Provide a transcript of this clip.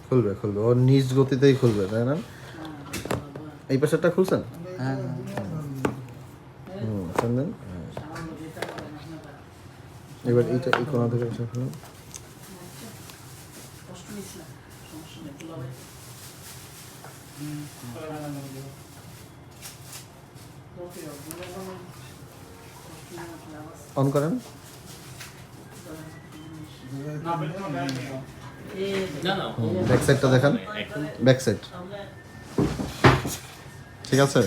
খুলবে খুলবে, ওর নিজ গতিতেই খুলবে, তাই না? এই পাশেরটা খুলছেন? হ্যাঁ দেন। এবার এইটা এই কোণা থেকে এসে খুলুন। অন করেন। ব্যাক সাইডটা দেখান, ব্যাক সাইড ঠিক আছে।